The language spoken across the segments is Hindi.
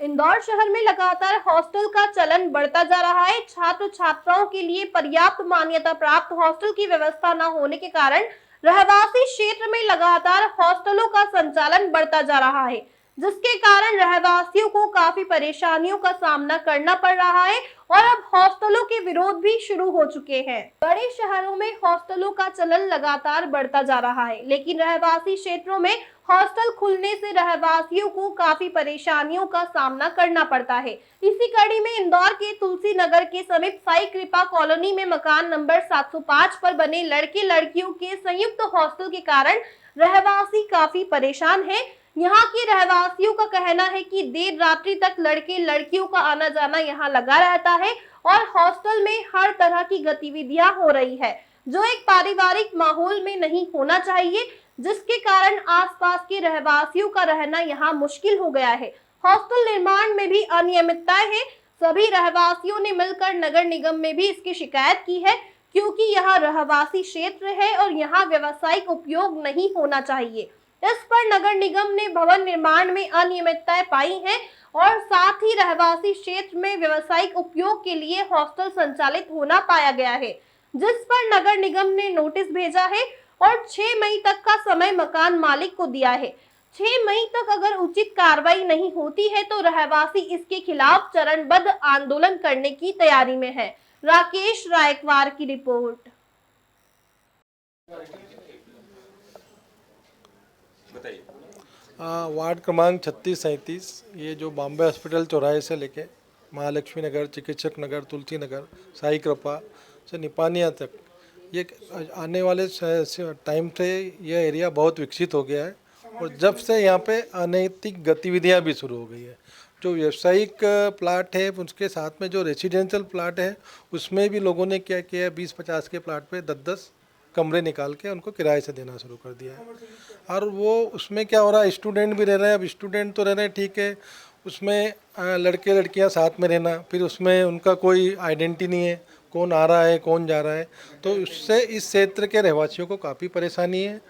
इंदौर शहर में लगातार हॉस्टल का चलन बढ़ता जा रहा है। छात्र छात्राओं के लिए पर्याप्त मान्यता प्राप्त हॉस्टल की व्यवस्था न होने के कारण रहवासी क्षेत्र में लगातार हॉस्टलों का संचालन बढ़ता जा रहा है, जिसके कारण रहवासियों को काफी परेशानियों का सामना करना पड़ रहा है और अब हॉस्टलों के विरोध भी शुरू हो चुके हैं। बड़े शहरों में हॉस्टलों का चलन लगातार बढ़ता जा रहा है, लेकिन रहवासी क्षेत्रों में हॉस्टल खुलने से रहवासियों को काफी परेशानियों का सामना करना पड़ता है। इसी कड़ी में इंदौर के तुलसी नगर के समीप साई कृपा कॉलोनी में मकान नंबर 705 पर बने लड़के लड़कियों के संयुक्त हॉस्टल के कारण रहवासी काफी परेशान हैं। यहाँ के रहवासियों का कहना है कि देर रात्रि तक लड़के लड़कियों का आना जाना यहाँ लगा रहता है और हॉस्टल में हर तरह की गतिविधियां हो रही है, जो एक पारिवारिक माहौल में नहीं होना चाहिए, जिसके कारण आसपास के रहवासियों का रहना यहाँ मुश्किल हो गया है। हॉस्टल निर्माण में भी अनियमितताएं हैं। सभी रहवासियों ने मिलकर नगर निगम में भी इसकी शिकायत की है, क्योंकि यह रहवासी क्षेत्र है और यहाँ व्यवसायिक उपयोग नहीं होना चाहिए। इस पर नगर निगम ने भवन निर्माण में अनियमितताएं पाई हैं और साथ ही रहवासी क्षेत्र में व्यवसायिक उपयोग के लिए हॉस्टल संचालित होना पाया गया है, जिस पर नगर निगम ने नोटिस भेजा है और 6 मई तक का समय मकान मालिक को दिया है। 6 मई तक अगर उचित कार्रवाई नहीं होती है तो रहवासी इसके खिलाफ चरणबद्ध आंदोलन करने की तैयारी में है। राकेश रायकवार की रिपोर्ट। वार्ड क्रमांक 36-37, ये जो बॉम्बे हॉस्पिटल चौराहे से लेके महालक्ष्मी नगर, चिकित्सक नगर, तुलसी नगर, साई कृपा से निपानिया तक, ये आने वाले टाइम से यह एरिया बहुत विकसित हो गया है और जब से यहाँ पे अनैतिक गतिविधियाँ भी शुरू हो गई है। जो व्यावसायिक प्लाट है उसके साथ में जो रेसिडेंशियल प्लाट है उसमें भी लोगों ने क्या किया है, 20-50 के प्लाट पे 10-10 कमरे निकाल के उनको किराए से देना शुरू कर दिया है। और वो उसमें क्या हो रहा है, स्टूडेंट भी रह रहे हैं। अब स्टूडेंट तो रह रहे हैं, ठीक है, उसमें लड़के लड़कियां साथ में रहना, फिर उसमें उनका कोई आइडेंटिटी नहीं है, कौन आ रहा है कौन जा रहा है, तो उससे इस क्षेत्र के रहवासियों को काफ़ी परेशानी है।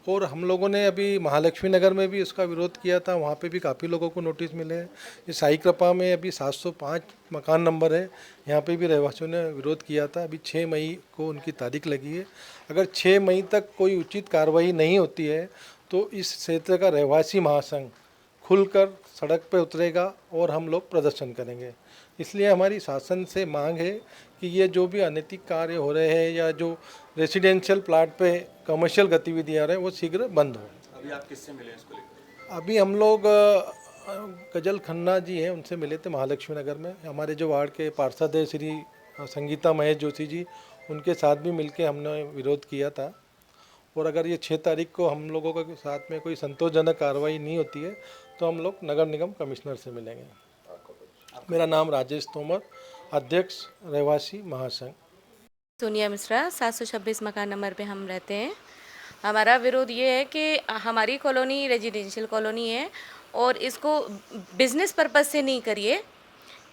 और हम लोगों ने अभी महालक्ष्मी नगर में भी उसका विरोध किया था, वहाँ पे भी काफ़ी लोगों को नोटिस मिले हैं। इस साई कृपा में अभी 705 मकान नंबर है, यहाँ पे भी रहवासियों ने विरोध किया था। अभी 6 मई को उनकी तारीख लगी है। अगर 6 मई तक कोई उचित कार्रवाई नहीं होती है तो इस क्षेत्र का रहवासी महासंघ खुलकर सड़क पर उतरेगा और हम लोग प्रदर्शन करेंगे। इसलिए हमारी शासन से मांग है कि ये जो भी अनैतिक कार्य हो रहे हैं या जो रेसिडेंशियल प्लाट पे कमर्शियल गतिविधियाँ रहे हैं वो शीघ्र बंद हो। अभी आप किससे मिले इसको लेकर? अभी हम लोग गजल खन्ना जी हैं, उनसे मिले थे महालक्ष्मी नगर में। हमारे जो वार्ड के पार्षद है श्री संगीता महेश जोशी जी, उनके साथ भी मिलके हमने विरोध किया था। और अगर ये 6 तारीख को हम लोगों के साथ में कोई संतोषजनक कार्रवाई नहीं होती है तो हम लोग नगर निगम कमिश्नर से मिलेंगे। मेरा नाम राजेश तोमर, अध्यक्ष रहवासी महासंघ। सोनिया मिश्रा, 726 मकान नंबर पे हम रहते हैं। हमारा विरोध ये है कि हमारी कॉलोनी रेजिडेंशियल कॉलोनी है और इसको बिजनेस पर्पस से नहीं करिए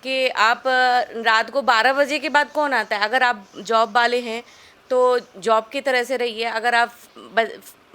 कि आप रात को 12 बजे के बाद कौन आता है। अगर आप जॉब वाले हैं तो जॉब की तरह से रहिए, अगर आप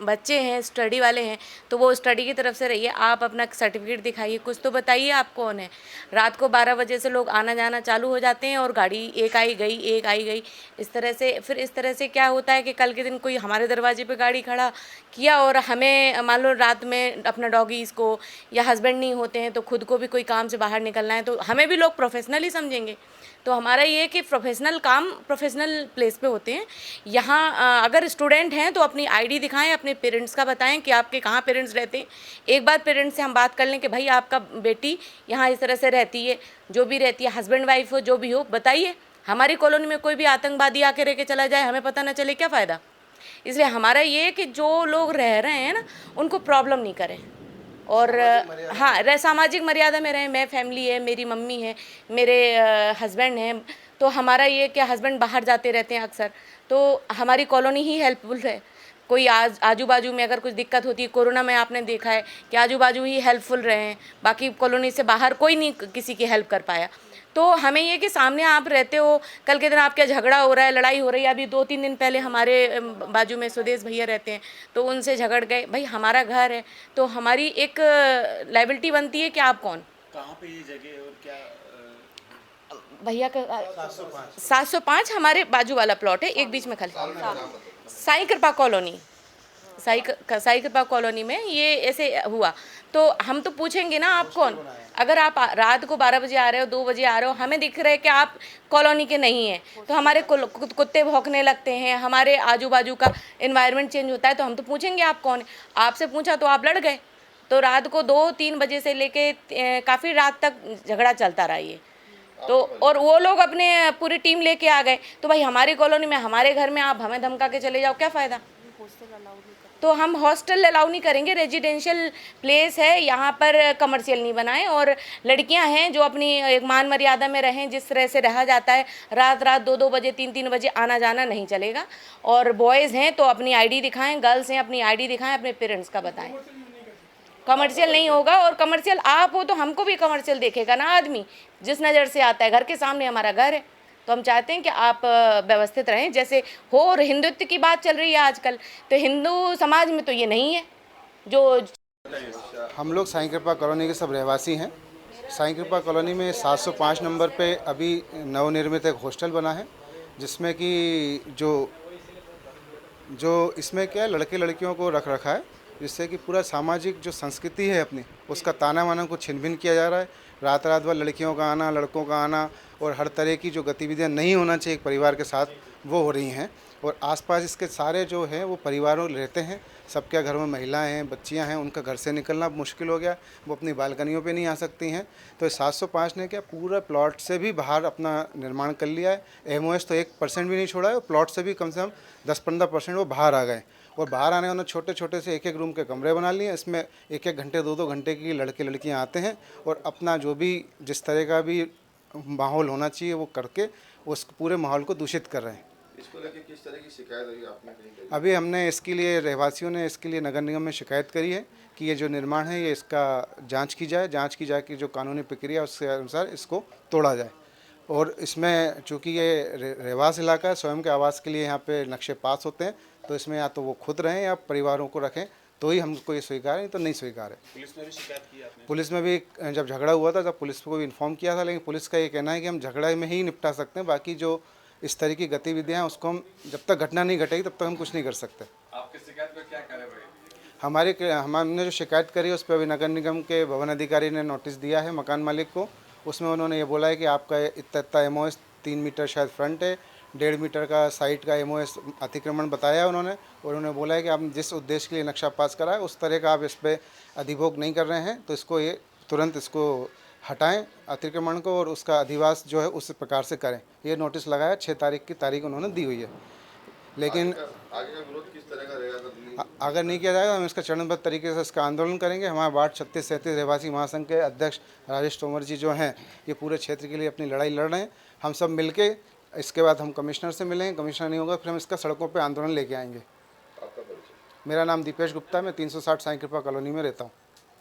बच्चे हैं स्टडी वाले हैं तो वो स्टडी की तरफ से रहिए। आप अपना सर्टिफिकेट दिखाइए, कुछ तो बताइए आप कौन है। रात को 12 बजे से लोग आना जाना चालू हो जाते हैं और गाड़ी एक आई गई इस तरह से। फिर इस तरह से क्या होता है कि कल के दिन कोई हमारे दरवाजे पे गाड़ी खड़ा किया और हमें मान लो रात में अपना डॉगीज़ को या हस्बैंड नहीं होते हैं तो खुद को भी कोई काम से बाहर निकलना है तो हमें भी लोग प्रोफेशनल ही समझेंगे। तो हमारा ये है कि प्रोफेशनल काम प्रोफेशनल प्लेस पे होते हैं। यहाँ अगर स्टूडेंट हैं तो अपनी आईडी दिखाएं, अपने पेरेंट्स का बताएं कि आपके कहाँ पेरेंट्स रहते हैं। एक बार पेरेंट्स से हम बात कर लें कि भाई आपका बेटी यहाँ इस तरह से रहती है, जो भी रहती है, हस्बैंड वाइफ हो जो भी हो, बताइए। हमारी कॉलोनी में कोई भी आतंकवादी आके रह के चला जाए, हमें पता ना चले, क्या फ़ायदा। इसलिए हमारा ये है कि जो लोग रह रहे हैं ना उनको प्रॉब्लम नहीं करें और हाँ सामाजिक मर्यादा में रहें। मैं फैमिली है, मेरी मम्मी है, मेरे हस्बैंड हैं, तो हमारा ये क्या हस्बैंड बाहर जाते रहते हैं अक्सर, तो हमारी कॉलोनी ही हेल्पफुल है। कोई आजू बाजू में अगर कुछ दिक्कत होती है, कोरोना में आपने देखा है कि आजू बाजू ही हेल्पफुल रहे हैं, बाकी कॉलोनी से बाहर कोई नहीं किसी की हेल्प कर पाया। तो हमें ये कि सामने आप रहते हो, कल के दिन आपका झगड़ा हो रहा है, लड़ाई हो रही है। अभी 2-3 दिन पहले हमारे बाजू में सुदेश भैया रहते हैं तो उनसे झगड़ गए। भाई हमारा घर है तो हमारी एक लायबिलिटी बनती है कि आप कौन, कहाँ पे ये जगह है और क्या भैया का 705 हमारे बाजू वाला प्लॉट है, एक बीच में खाली साईं कृपा कॉलोनी, साईं कृपा कॉलोनी में ये ऐसे हुआ। तो हम तो पूछेंगे ना, आप कौन? अगर आप रात को 12 बजे आ रहे हो, 2 बजे आ रहे हो, हमें दिख रहा है कि आप कॉलोनी के नहीं हैं, तो हमारे कुत्ते भौंकने लगते हैं, हमारे आजू बाजू का एनवायरनमेंट चेंज होता है, तो हम तो पूछेंगे आप कौन है। आपसे पूछा तो आप लड़ गए। तो रात को 2-3 बजे से लेके काफ़ी रात तक झगड़ा चलता रहा ये। तो और वो लोग अपने पूरी टीम लेके आ गए। तो भाई हमारी कॉलोनी में, हमारे घर में आप हमें धमका के चले जाओ, क्या फ़ायदा? तो हम हॉस्टल अलाउ नहीं करेंगे, रेजिडेंशियल प्लेस है, यहाँ पर कमर्शियल नहीं बनाएं। और लड़कियां हैं जो अपनी एक मान मर्यादा में रहें, जिस तरह से रहा जाता है, रात 2-2 बजे 3-3 बजे आना जाना नहीं चलेगा। और बॉयज़ हैं तो अपनी आईडी दिखाएं, गर्ल्स हैं अपनी आईडी दिखाएं, अपने पेरेंट्स का बताएं। कमर्शियल नहीं होगा, और कमर्शियल आप हो तो हमको भी कमर्शियल देखेगा ना आदमी, जिस नज़र से आता है। घर के सामने हमारा घर है, तो हम चाहते हैं कि आप व्यवस्थित रहें जैसे हो। और हिंदुत्व की बात चल रही है आजकल, तो हिंदू समाज में तो ये नहीं है। जो हम लोग साईं कृपा कॉलोनी के सब रहवासी हैं। साईं कृपा कॉलोनी में 705 नंबर पे अभी नवनिर्मित एक हॉस्टल बना है, जिसमें कि जो इसमें क्या है, लड़के लड़कियों को रख रखा है, जिससे कि पूरा सामाजिक जो संस्कृति है अपनी, उसका ताना वाना को छिन भिन किया जा रहा है। रात रात भर लड़कियों का आना, लड़कों का आना, और हर तरह की जो गतिविधियां नहीं होना चाहिए एक परिवार के साथ, वो हो रही हैं। और आसपास इसके सारे जो हैं वो परिवारों रहते हैं, सबके घरों में महिलाएं हैं, बच्चियां हैं, उनका घर से निकलना मुश्किल हो गया, वो अपनी बालकनियों पे नहीं आ सकती हैं। तो 705 ने क्या पूरा प्लॉट से भी बाहर अपना निर्माण कर लिया है। एमओएस तो 1% भी नहीं छोड़ा है, और प्लॉट से भी कम से कम 10-15% वो बाहर आ गए। और बाहर आने उन्होंने छोटे छोटे से एक रूम के कमरे बना लिए। इसमें 1 घंटे 2-2 घंटे की लड़के लड़कियां आते हैं, और अपना जो भी जिस तरह का भी माहौल होना चाहिए वो करके उस पूरे माहौल को दूषित कर रहे हैं। इसको लेके किस तरह की शिकायत हुई आपने कहीं करी? अभी हमने इसके लिए, रहवासियों ने इसके लिए नगर निगम में शिकायत करी है कि ये जो निर्माण है ये इसका जांच की जाए कि जो कानूनी प्रक्रिया उसके अनुसार इसको तोड़ा जाए। और इसमें चूँकि ये रहवास इलाका है, स्वयं के आवास के लिए यहाँ पे नक्शे पास होते हैं, तो इसमें या तो वो खुद रहें या परिवारों को रखें, तो ही हमको ये स्वीकार है, नहीं तो नहीं स्वीकार है। पुलिस में भी शिकायत की आपने? पुलिस में भी जब झगड़ा हुआ था तब पुलिस को भी इन्फॉर्म किया था, लेकिन पुलिस का ये कहना है कि हम झगड़े में ही निपटा सकते हैं, बाकी जो इस तरह की गतिविधियां हैं उसको हम, जब तक घटना नहीं घटेगी तब तक हम कुछ नहीं कर सकते। आपकी शिकायत पर क्या कार्रवाई? हमने जो शिकायत करी उस पर अभी नगर निगम के भवन अधिकारी ने नोटिस दिया है मकान मालिक को। उसमें उन्होंने ये बोला है कि आपका इतना एमओएस 3 मीटर शायद फ्रंट है, 1.5 मीटर का साइड का एमओएस अतिक्रमण बताया उन्होंने। और उन्होंने बोला है कि आप जिस उद्देश्य के लिए नक्शा पास करा है उस तरह का आप इस पर अधिभोग नहीं कर रहे हैं, तो इसको ये तुरंत इसको हटाएं अतिक्रमण को, और उसका अधिवास जो है उस प्रकार से करें। ये नोटिस लगाया 6 तारीख की तारीख उन्होंने दी हुई है। लेकिन आगे का विरोध किस तरह का रहेगा? अगर नहीं किया जाएगा हम इसका चरणबद्ध तरीके से इसका आंदोलन करेंगे। हमारे वार्ड 36-37 रहवासी महासंघ के अध्यक्ष राजेश तोमर जी जो हैं, ये पूरे क्षेत्र के लिए अपनी लड़ाई लड़ रहे हैं। हम सब मिलके इसके बाद हम कमिश्नर से मिलेंगे, कमिश्नर नहीं होगा फिर हम इसका सड़कों पर आंदोलन लेके आएंगे। आपका परिचय? मेरा नाम दीपेश गुप्ता है, मैं 360 साईं कृपा कॉलोनी में रहता हूँ।